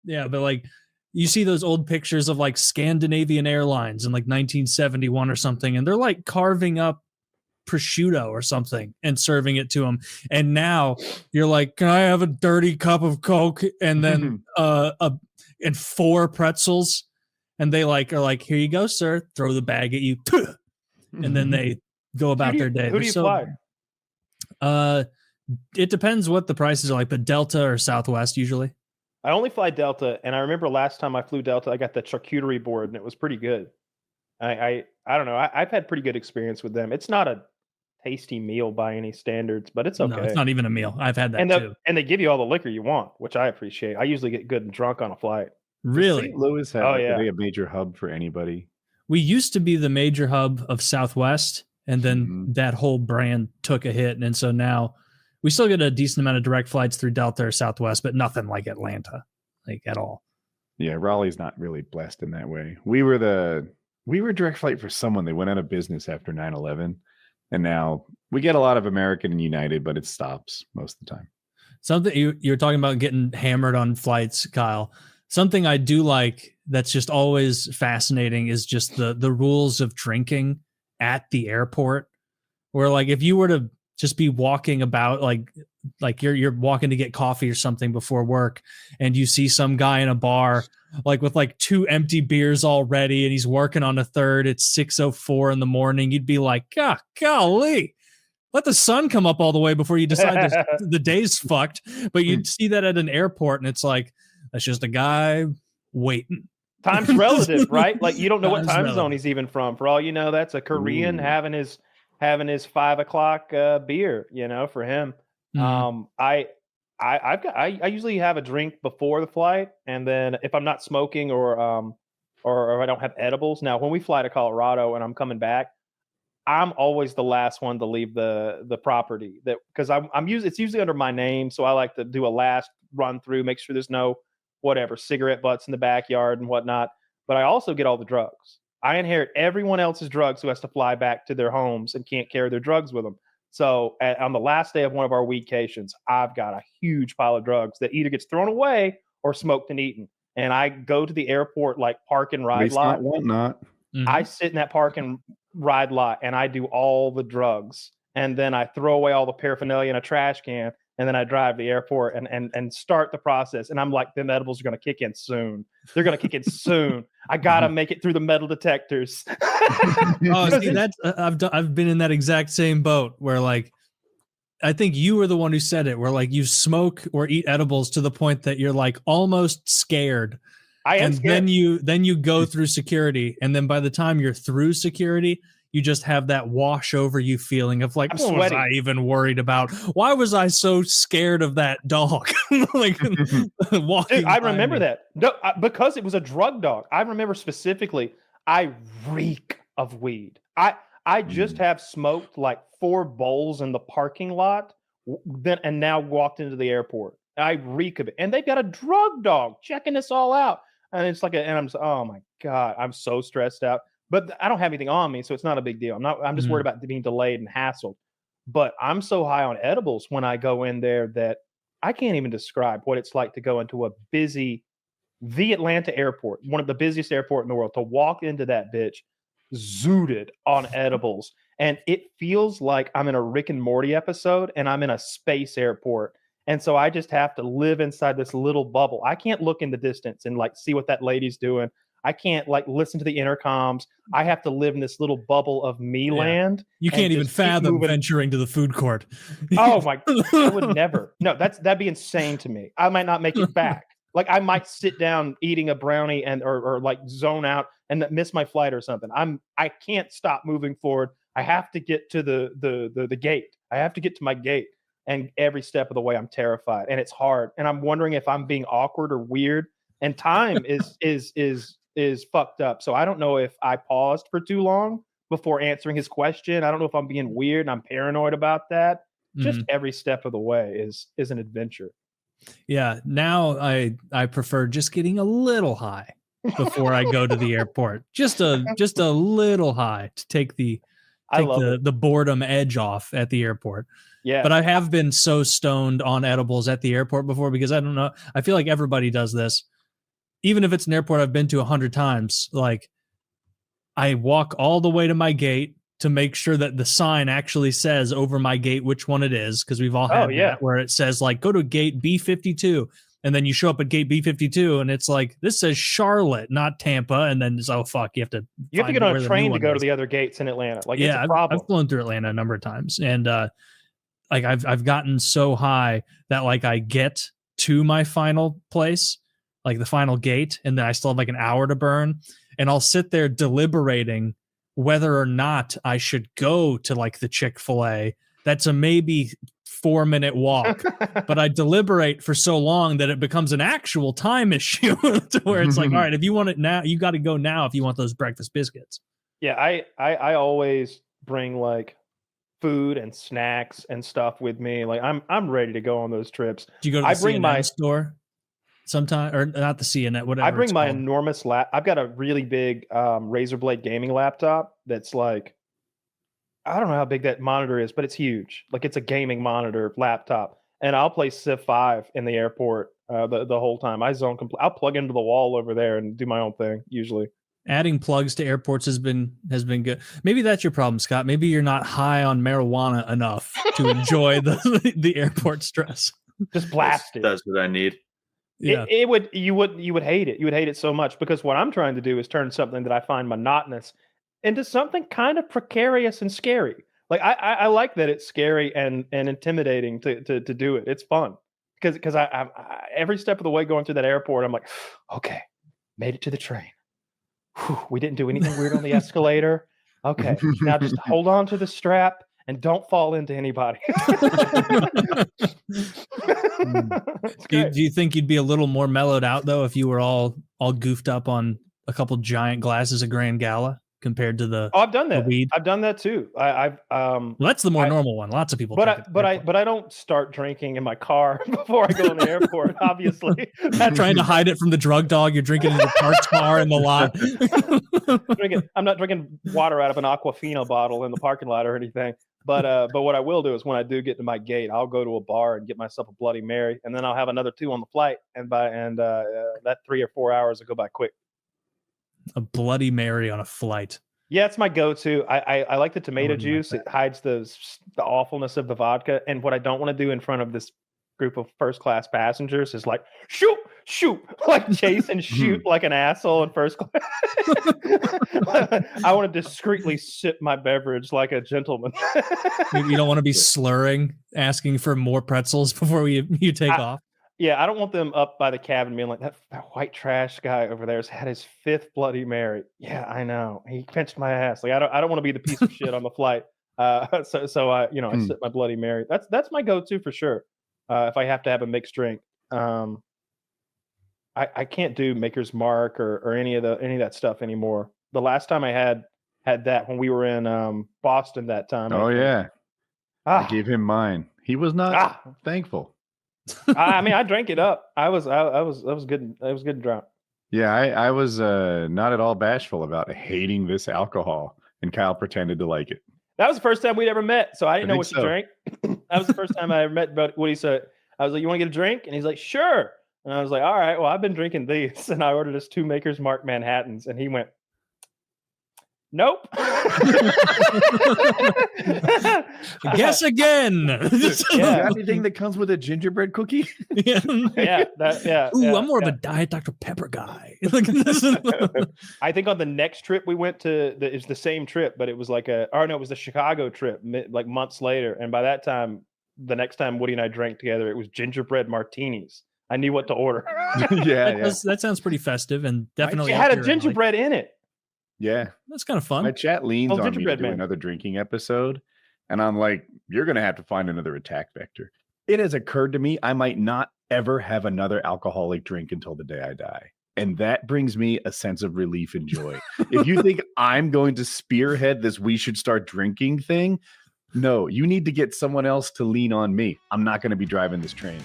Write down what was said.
Yeah, but like you see those old pictures of like Scandinavian Airlines in like 1971 or something, and they're like carving up prosciutto or something and serving it to them. And now you're like, can I have a dirty cup of Coke and then and 4 pretzels? And they like are like, here you go, sir. Throw the bag at you, and then they go about their day. Who do you fly? It depends what the prices are like, but Delta or Southwest usually. I only fly Delta, and I remember last time I flew Delta, I got the charcuterie board, and it was pretty good. I don't know. I've had pretty good experience with them. It's not a tasty meal by any standards, but it's okay. No, it's not even a meal. I've had that too. And they give you all the liquor you want, which I appreciate. I usually get good and drunk on a flight. Really? St. Louis had a major hub for anybody. We used to be the major hub of Southwest, and then that whole brand took a hit. And so now we still get a decent amount of direct flights through Delta or Southwest, but nothing like Atlanta, like at all. Yeah, Raleigh's not really blessed in that way. We were direct flight for someone. They went out of business after 9/11. And now we get a lot of American and United, but it stops most of the time. Something you're talking about getting hammered on flights, Kyle. Something I do like that's just always fascinating is just the rules of drinking at the airport. Where like if you were to just be walking about like you're walking to get coffee or something before work, and you see some guy in a bar like with like 2 empty beers already, and he's working on a third. It's 6:04 in the morning. You'd be like, golly, let the sun come up all the way before you decide the day's fucked. But you'd see that at an airport, and it's like, that's just a guy waiting. Time's relative, right? Like you don't know what time zone he's even from. For all you know, that's a Korean having his 5 o'clock beer, for him. I usually have a drink before the flight, and then if I'm not smoking or I don't have edibles. Now, when we fly to Colorado and I'm coming back, I'm always the last one to leave the property because it's usually under my name, so I like to do a last run through, make sure there's no cigarette butts in the backyard and whatnot. But I also get all the drugs. I inherit everyone else's drugs who has to fly back to their homes and can't carry their drugs with them. So on the last day of one of our weekcations, I've got a huge pile of drugs that either gets thrown away or smoked and eaten. And I go to the airport, like park and ride lot. Whatnot. I sit in that park and ride lot and I do all the drugs. And then I throw away all the paraphernalia in a trash can. And then I drive to the airport and start the process. And I'm like, them edibles are going to kick in soon. They're going to kick in soon. I got to make it through the metal detectors. See, I've been in that exact same boat where like, I think you were the one who said it, where like you smoke or eat edibles to the point that you're like almost scared. I am scared. Then you go through security. And then by the time you're through security, you just have that wash over you feeling of like, what was I even worried about? Why was I so scared of that dog? Like walking. Dude, I remember that. No, because it was a drug dog. I remember specifically, I reek of weed. I just have smoked like 4 bowls in the parking lot and now walked into the airport. I reek of it. And they've got a drug dog checking this all out. And it's like, oh my God, I'm so stressed out. But I don't have anything on me, so it's not a big deal. I'm just worried about being delayed and hassled. But I'm so high on edibles when I go in there that I can't even describe what it's like to go into the Atlanta airport, one of the busiest airports in the world, to walk into that bitch zooted on edibles. And it feels like I'm in a Rick and Morty episode and I'm in a space airport. And so I just have to live inside this little bubble. I can't look in the distance and like see what that lady's doing. I can't like listen to the intercoms. I have to live in this little bubble of me land. You can't even fathom venturing to the food court. Oh my, I would never. No, that'd be insane to me. I might not make it back. Like I might sit down eating a brownie or like zone out and miss my flight or something. I can't stop moving forward. I have to get to the gate. I have to get to my gate. And every step of the way I'm terrified and it's hard. And I'm wondering if I'm being awkward or weird. And time is fucked up. So I don't know if I paused for too long before answering his question. I don't know if I'm being weird and I'm paranoid about that. Just every step of the way is an adventure. Yeah. Now I prefer just getting a little high before I go to the airport. Just a little high to take the boredom edge off at the airport. Yeah. But I have been so stoned on edibles at the airport before because I don't know. I feel like everybody does this. even if it's an airport I've been to 100 times, like I walk all the way to my gate to make sure that the sign actually says over my gate which one it is, because we've all had that where it says like go to gate B52, and then you show up at gate B52 and it's like this says Charlotte, not Tampa, and then it's you have to get on a train to go to the other gates in Atlanta. Like it's a problem. I've flown through Atlanta a number of times, and like I've gotten so high that like I get to my final place, like the final gate, and then I still have like an hour to burn, and I'll sit there deliberating whether or not I should go to like the Chick-fil-A. That's a maybe 4-minute walk, but I deliberate for so long that it becomes an actual time issue to where it's like, all right, if you want it now, you got to go now if you want those breakfast biscuits. Yeah, I always bring like food and snacks and stuff with me. Like I'm ready to go on those trips. Do you go to the CNN store sometime, or not the CNN, whatever? I bring my enormous I've got a really big Razer Blade gaming laptop that's like, I don't know how big that monitor is, but it's huge. Like it's a gaming monitor laptop, and I'll play Civ 5 in the airport the whole time. I'll plug into the wall over there and do my own thing usually. Adding plugs to airports has been good. Maybe that's your problem, Scott. Maybe you're not high on marijuana enough to enjoy the airport stress. Just blast it. That's what I need. Yeah. You would hate it. You would hate it so much, because what I'm trying to do is turn something that I find monotonous into something kind of precarious and scary. Like I like that it's scary and intimidating to do it. It's fun because I every step of the way going through that airport, I'm like, okay, made it to the train. Whew, we didn't do anything weird on the escalator. Okay, now just hold on to the strap and don't fall into anybody. Do you think you'd be a little more mellowed out though if you were all goofed up on a couple giant glasses of Grand Gala compared to the I've done that. Weed? I've done that too. Well, that's the more normal one. Lots of people. But I don't start drinking in my car before I go in the airport. Obviously, that's trying to hide it from the drug dog. You're drinking in the parked car in the lot. I'm not drinking water out of an Aquafina bottle in the parking lot or anything. But what I will do is when I do get to my gate, I'll go to a bar and get myself a Bloody Mary, and then I'll have another 2 on the flight, and that 3 or 4 hours will go by quick. A Bloody Mary on a flight. Yeah, it's my go-to. I like the tomato juice. It hides the awfulness of the vodka. And what I don't want to do in front of this group of first-class passengers is like shoot, like chase and shoot like an asshole in first class. I want to discreetly sip my beverage like a gentleman. You don't want to be slurring, asking for more pretzels before you take off. Yeah, I don't want them up by the cabin being like, that white trash guy over there has had his 5th Bloody Mary. Yeah, I know. He pinched my ass. Like I don't want to be the piece of shit on the flight. So I sip my Bloody Mary. That's my go-to for sure. If I have to have a mixed drink. I can't do Maker's Mark or any of that stuff anymore. The last time I had that when we were in Boston that time. Oh yeah. I gave him mine. He was not thankful. I mean, I drank it up. I was good. I was good and drunk. Yeah, I was not at all bashful about hating this alcohol, and Kyle pretended to like it. That was the first time we'd ever met, so I didn't know what you drank. That was the first time I ever met. But what he said, I was like, "You want to get a drink?" And he's like, "Sure." And I was like, "All right, well, I've been drinking these," and I ordered us 2 Maker's Mark Manhattans, and he went, "Nope." Guess again. Yeah. Anything that comes with a gingerbread cookie? Yeah. Ooh, I'm more of a Diet Dr. Pepper guy. I think on the next trip we went to, it was the same trip, but it was like it was the Chicago trip, like months later. And by that time, the next time Woody and I drank together, it was gingerbread martinis. I knew what to order. That sounds pretty festive and definitely. It had a gingerbread in it. Yeah, that's kind of fun. My chat leans on me to do another drinking episode, and I'm like, you're going to have to find another attack vector. It has occurred to me I might not ever have another alcoholic drink until the day I die. And that brings me a sense of relief and joy. If you think I'm going to spearhead this we should start drinking thing, no, you need to get someone else to lean on me. I'm not going to be driving this train.